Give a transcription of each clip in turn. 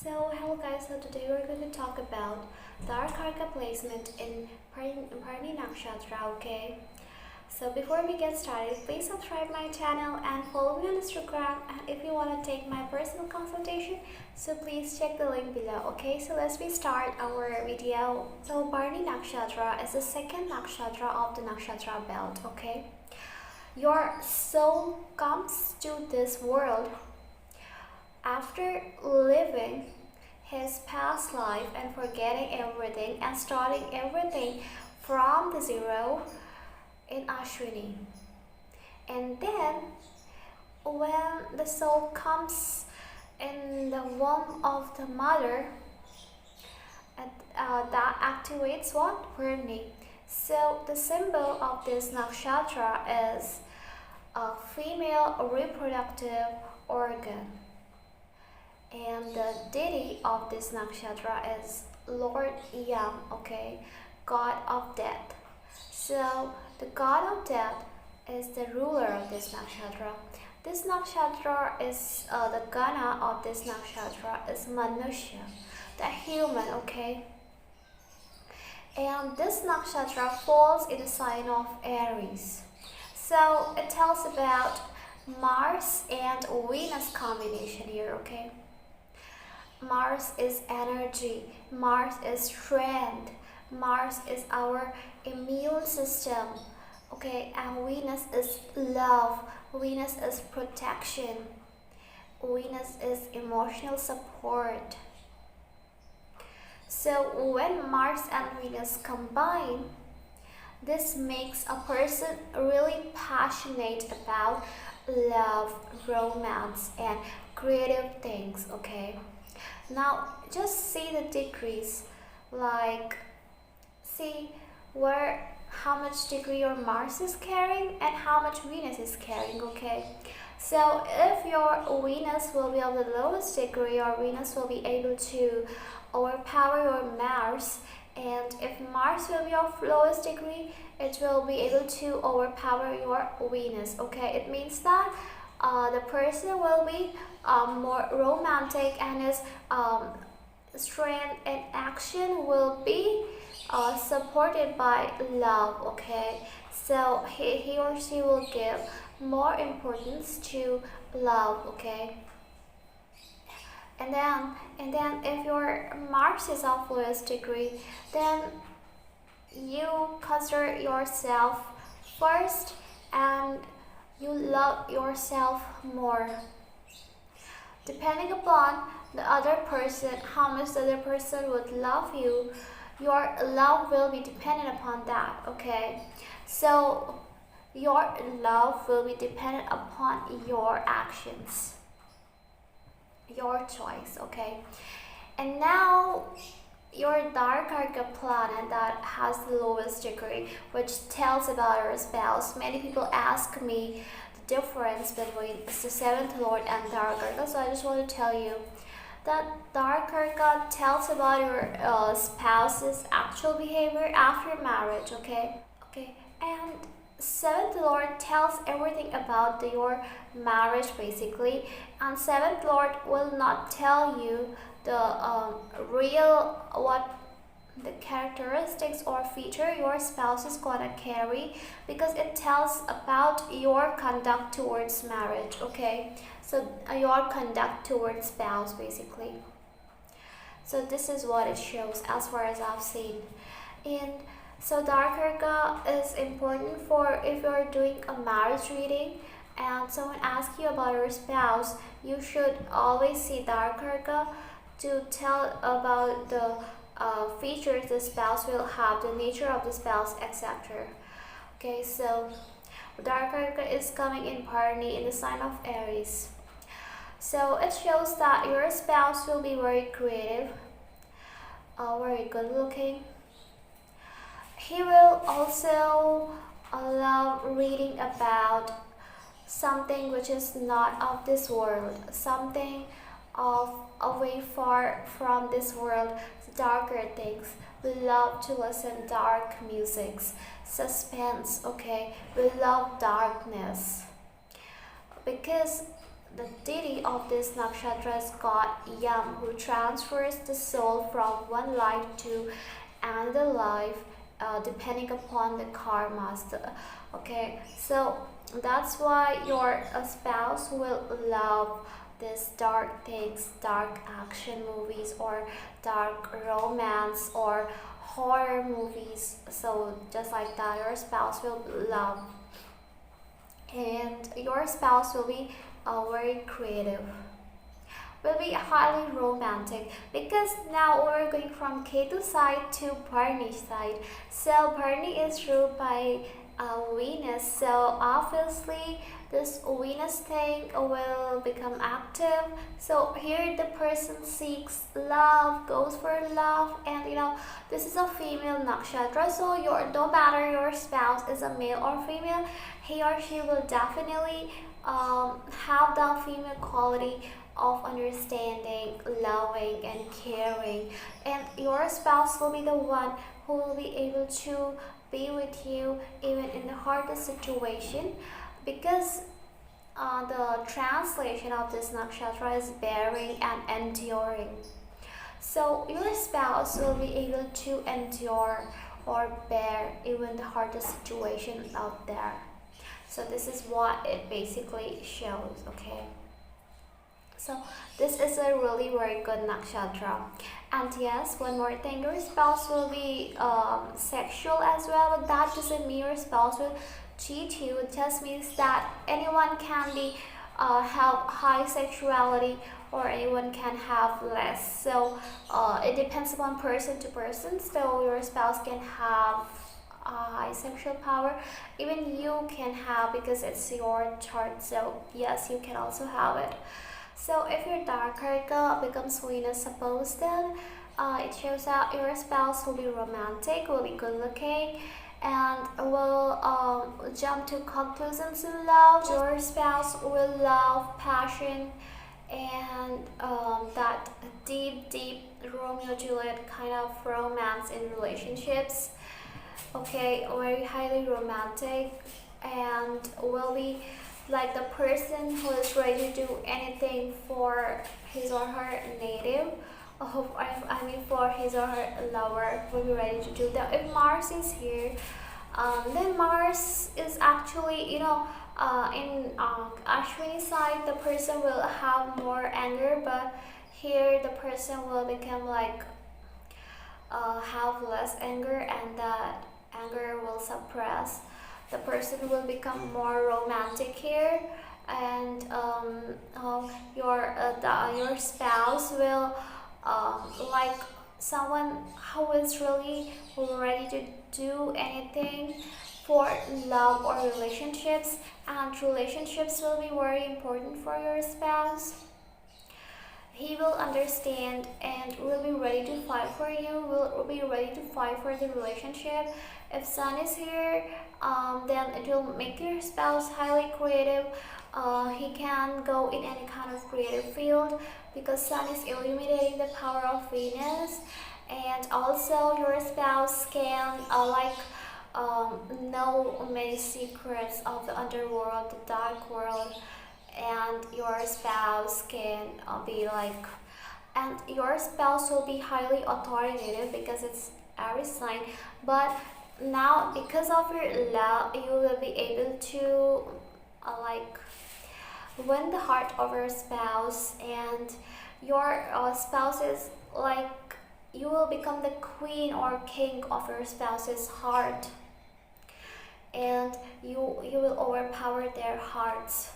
Hello guys, so today we're going to talk about Darakaraka placement in Bharni Nakshatra, okay? So before we get started, please subscribe my channel and follow me on Instagram, and if you want to take my personal consultation, so please check the link below, okay? So let's start our video. So Bharni Nakshatra is the second nakshatra of the nakshatra belt, okay? Your soul comes to this world after living his past life and forgetting everything and starting everything from the zero in Ashwini. And then when the soul comes in the womb of the mother, that activates what? Bharni. So the symbol of this nakshatra is a female reproductive organ. And the deity of this nakshatra is Lord Yam, okay, god of death. So the god of death is the ruler of this nakshatra. This nakshatra is the gana of this nakshatra is Manushya, the human, okay. And this nakshatra falls in the sign of Aries. So it tells about Mars and Venus combination here, okay. Mars is energy, Mars is strength, Mars is our immune system, okay, and Venus is love, Venus is protection, Venus is emotional support. So when Mars and Venus combine, this makes a person really passionate about love, romance, and creative things, okay. Now just see the degrees, like see how much degree your Mars is carrying and how much Venus is carrying, okay. So if your Venus will be of the lowest degree, your Venus will be able to overpower your Mars, and if Mars will be of lowest degree, it will be able to overpower your Venus, okay. It means that the person will be more romantic, and his strength and action will be supported by love, okay. So he or she will give more importance to love, okay. And then if your Mars is of lowest degree, then you consider yourself first and you love yourself more. Depending upon the other person, how much the other person would love you, your love will be dependent upon that, okay. So your love will be dependent upon your actions, your choice, okay. And now your Darakaraka planet that has the lowest degree, which tells about your spouse. Many people ask me the difference between the seventh lord and Darakaraka, so I just want to tell you that Darakaraka tells about your spouse's actual behavior after marriage, okay. And seventh lord tells everything about your marriage basically, and seventh lord will not tell you the real what the characteristics or feature your spouse is gonna carry, because it tells about your conduct towards marriage, okay. So your conduct towards spouse basically. So this is what it shows as far as I've seen. And so Darakaraka is important for if you're doing a marriage reading and someone asks you about your spouse, you should always see Darakaraka to tell about the features the spouse will have, the nature of the spouse, etc. Okay, so Darakaraka is coming in Bharni in the sign of Aries. So it shows that your spouse will be very creative, very good looking. He will also love reading about something which is not of this world, something of away far from this world, darker things. We love to listen dark musics, suspense, okay. We love darkness because the deity of this nakshatra is god Yam, who transfers the soul from one life to another life, depending upon the karmas. Okay, so that's why your spouse will love these dark things, dark action movies, or dark romance, or horror movies. So just like that, your spouse will love, and your spouse will be very creative, will be highly romantic, because now we're going from Ketu side to Bharni side. So Bharni is ruled by Venus, so obviously this Venus thing will become active. So here the person seeks love, goes for love, and this is a female nakshatra, so no matter your spouse is a male or female, he or she will definitely have that female quality of understanding, loving, and caring, and your spouse will be the one who will be able to be with you even in the hardest situation, because the translation of this nakshatra is bearing and enduring. So your spouse will be able to endure or bear even the hardest situation out there. So this is what it basically shows, okay? So this is a really very good nakshatra. And yes, one more thing, your spouse will be sexual as well, but that doesn't mean your spouse will cheat you. It just means that anyone can be have high sexuality, or anyone can have less. So it depends upon person to person. So your spouse can have high sexual power, even you can have, because it's your chart. So yes, you can also have it. So if your Darakaraka becomes Venus opposed, then it shows that your spouse will be romantic, will be good looking, and will jump to conclusions in love. Your spouse will love passion and that deep Romeo Juliet kind of romance in relationships. Okay, very highly romantic, and will be like the person who is ready to do anything for his or her native, for his or her lover, will be ready to do that. If Mars is here, then Mars is actually, in Ashwini side, the person will have more anger, but here the person will become like have less anger, and that anger will suppress. The person will become more romantic here, and your spouse will like someone who is really ready to do anything for love or relationships, and relationships will be very important for your spouse. He will understand and will be ready to fight for you, will be ready to fight for the relationship. If Sun is here, then it will make your spouse highly creative. He can go in any kind of creative field, because Sun is illuminating the power of Venus. And also your spouse can know many secrets of the underworld, the dark world, and your spouse can be like, and your spouse will be highly authoritative, because it's Aries sign. But now, because of your love, you will be able to win the heart of your spouse, and your spouse is like, you will become the queen or king of your spouse's heart, and you will overpower their hearts.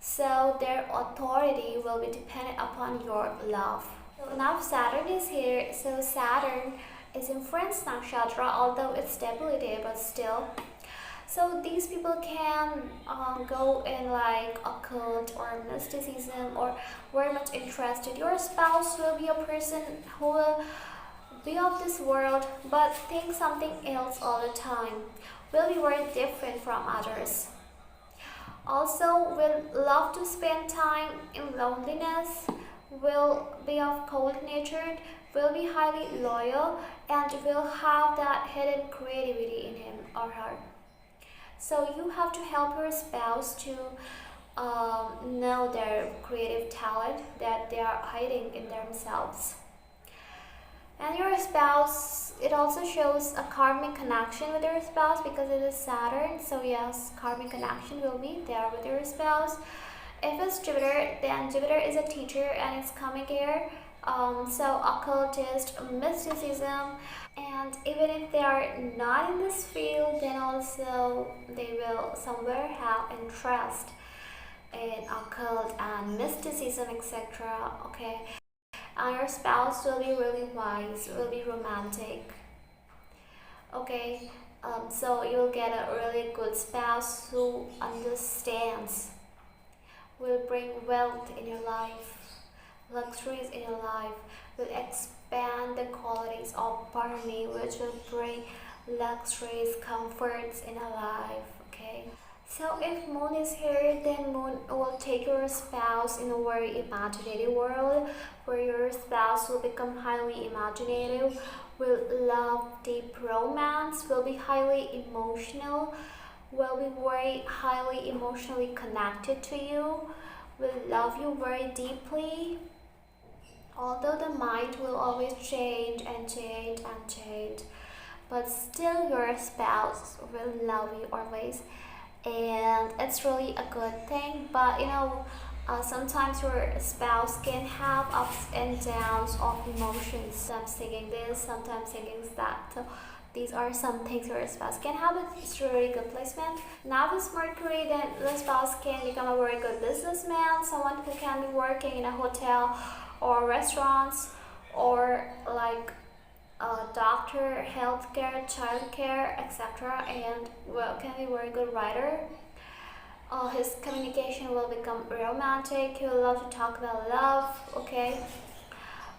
So their authority will be dependent upon your love. So now Saturn is here. So Saturn is in Friends Nakshatra, although it's debilitated, but still. So these people can go in like occult or mysticism, or very much interested. Your spouse will be a person who will be of this world, but think something else all the time. Will be very different from others. Also will love to spend time in loneliness, will be of cold natured, will be highly loyal, and will have that hidden creativity in him or her. So you have to help your spouse to know their creative talent that they are hiding in themselves. And your spouse, it also shows a karmic connection with your spouse because it is Saturn. So yes, karmic connection will be there with your spouse. If it's Jupiter, then Jupiter is a teacher and it's coming here. So occultist, mysticism, and even if they are not in this field, then also they will somewhere have interest in occult and mysticism, etc. Okay, and your spouse will be really wise, will be romantic. Okay, so you'll get a really good spouse who understands, will bring wealth in your life, luxuries in your life, will expand the qualities of Bharni, which will bring luxuries, comforts in your life. Okay. So if moon is here, then moon will take your spouse in a very imaginative world where your spouse will become highly imaginative, will love deep romance, will be highly emotional, will be very highly emotionally connected to you, will love you very deeply. Although the mind will always change and change and change, but still your spouse will love you always, and it's really a good thing. But sometimes your spouse can have ups and downs of emotions, sometimes thinking this, sometimes thinking that. So these are some things your spouse can have. It's a really good placement. Now with Mercury, then the spouse can become a very good businessman, someone who can be working in a hotel or restaurants, or like a doctor, healthcare, childcare, etc. And well, can be a very good writer. His communication will become romantic. He will love to talk about love. Okay,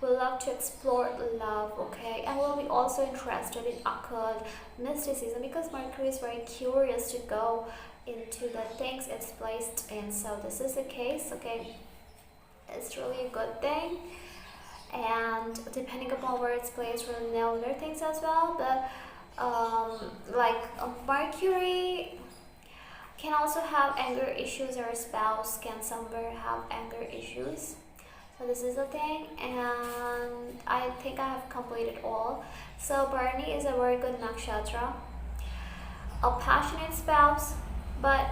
will love to explore love. Okay, and will be also interested in occult mysticism because Mercury is very curious to go into the things it's placed in. So this is the case. Okay, it's really a good thing, and depending upon where it's placed, we'll know other things as well. But Mercury can also have anger issues, or a spouse can somewhere have anger issues. So this is the thing, and I think I have completed all. So Bharni is a very good nakshatra, a passionate spouse, but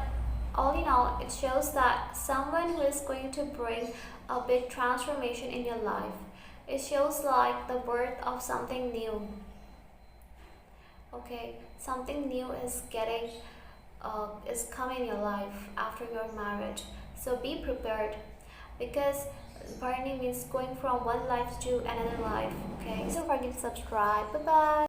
all in all, it shows that someone who is going to bring a big transformation in your life. It shows like the birth of something new. Okay, something new is coming in your life after your marriage. So be prepared, because Bharni means going from one life to another life. Okay, so don't forget to subscribe. Bye bye.